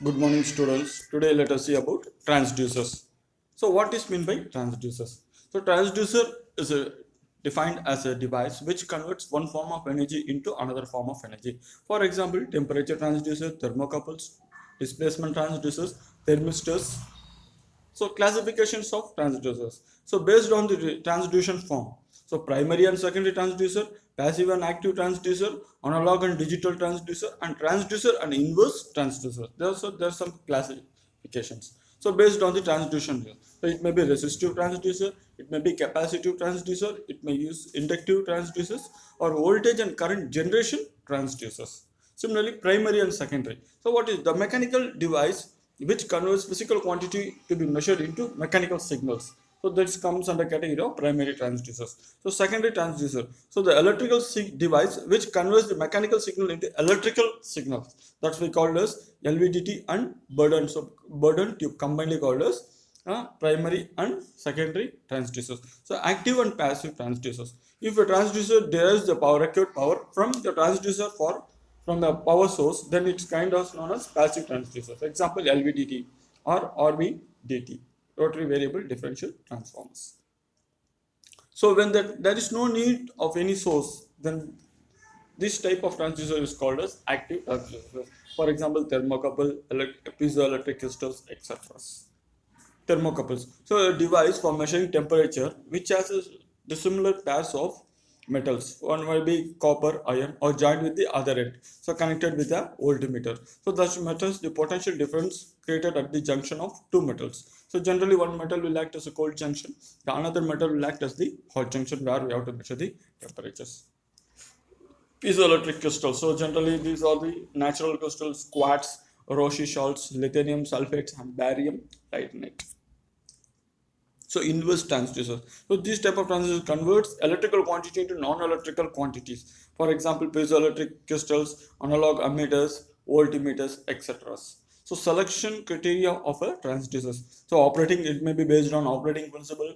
Good morning, students. Today let us see about transducers. So what is meant by transducers? So transducer is defined as a device which converts one form of energy into another form of energy. For example, temperature transducer, thermocouples, displacement transducers, thermistors. So classifications of transducers. So based on the transduction form. So primary and secondary transducer, passive and active transducer, analog and digital transducer, and transducer and inverse transducer. There are some classifications. So based on the transduction, so it may be resistive transducer, it may be capacitive transducer, it may use inductive transducers, or voltage and current generation transducers. Similarly, primary and secondary. So what is the mechanical device which converts physical quantity to be measured into mechanical signals? So this comes under category of primary transducers. So secondary transducer. So the electrical device which converts the mechanical signal into electrical signals. That's we called as LVDT and burden. So burden tube combinedly called as primary and secondary transducers. So active and passive transducers. If a transducer derives the power required power from the transducer from the power source, then it's kind of known as passive transducer. For example, LVDT or RVDT, rotary variable differential transformers. So when there is no need of any source, then this type of transducer is called as active transducer. For example, thermocouple, piezoelectric crystals, etc. Thermocouples. So a device for measuring temperature which has a dissimilar pairs of metals. One might be copper, iron, or joined with the other end. So connected with a voltmeter. So thus metals the potential difference created at the junction of two metals. So generally one metal will act as a cold junction, the another metal will act as the hot junction where we have to measure the temperatures. Piezoelectric crystals. So generally these are the natural crystals: quartz, Roche salts, lithium sulfate, and barium titanate. So inverse transducers. So this type of transducer converts electrical quantity into non-electrical quantities. For example, piezoelectric crystals, analog ammeters, voltmeters, etc. So selection criteria of a transducers. So operating, it may be based on operating principle,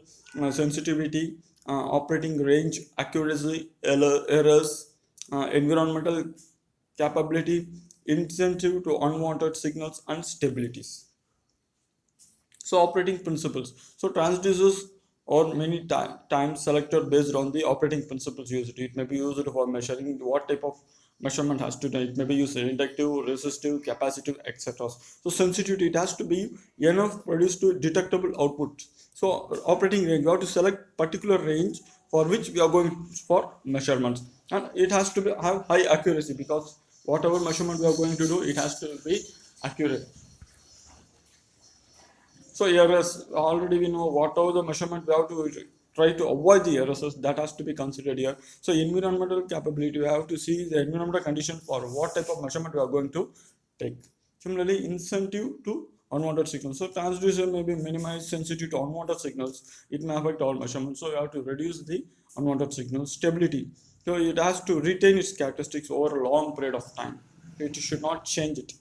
sensitivity, operating range, accuracy, errors, environmental capability, insensitive to unwanted signals, and stabilities. So operating principles. So transducers are many times selected based on the operating principles used. It may be used for measuring what type of measurement has to do. It may be used inductive, resistive, capacitive, etc. So sensitivity, it has to be enough produce to detectable output. So operating range, we have to select particular range for which we are going for measurements, and it has to have high accuracy because whatever measurement we are going to do, it has to be accurate. So errors, already we know whatever the measurement we have to try to avoid the errors, that has to be considered here. So environmental capability, we have to see the environmental condition for what type of measurement we are going to take. Similarly, insensitive to unwanted signals. So transducer may be minimized, sensitive to unwanted signals. It may affect all measurements. So you have to reduce the unwanted signals. Stability. So it has to retain its characteristics over a long period of time. It should not change it.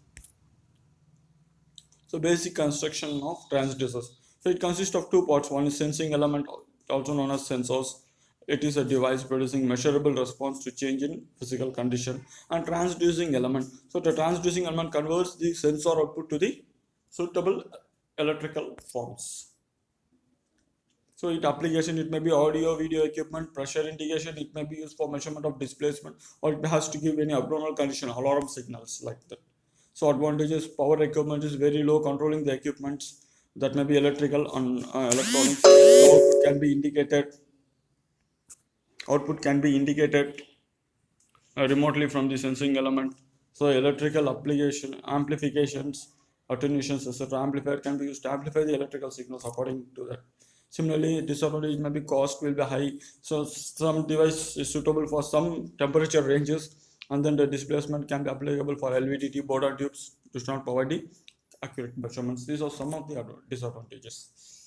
So basic construction of transducers. So it consists of two parts. One is sensing element, also known as sensors. It is a device producing measurable response to change in physical condition. And transducing element. So the transducing element converts the sensor output to the suitable electrical forms. So it application, it may be audio, video equipment, pressure indication, it may be used for measurement of displacement, or it has to give any abnormal condition, alarm signals like that. So advantages: power equipment is very low, controlling the equipments that may be electrical and electronics. So output can be indicated remotely from the sensing element. So electrical application, amplifications, attenuations, etc. Amplifier can be used to amplify the electrical signals according to that. Similarly, disadvantage may be cost will be high. So some device is suitable for some temperature ranges, and then the displacement can be applicable for LVDT board tubes, does not provide the accurate measurements. These are some of the disadvantages.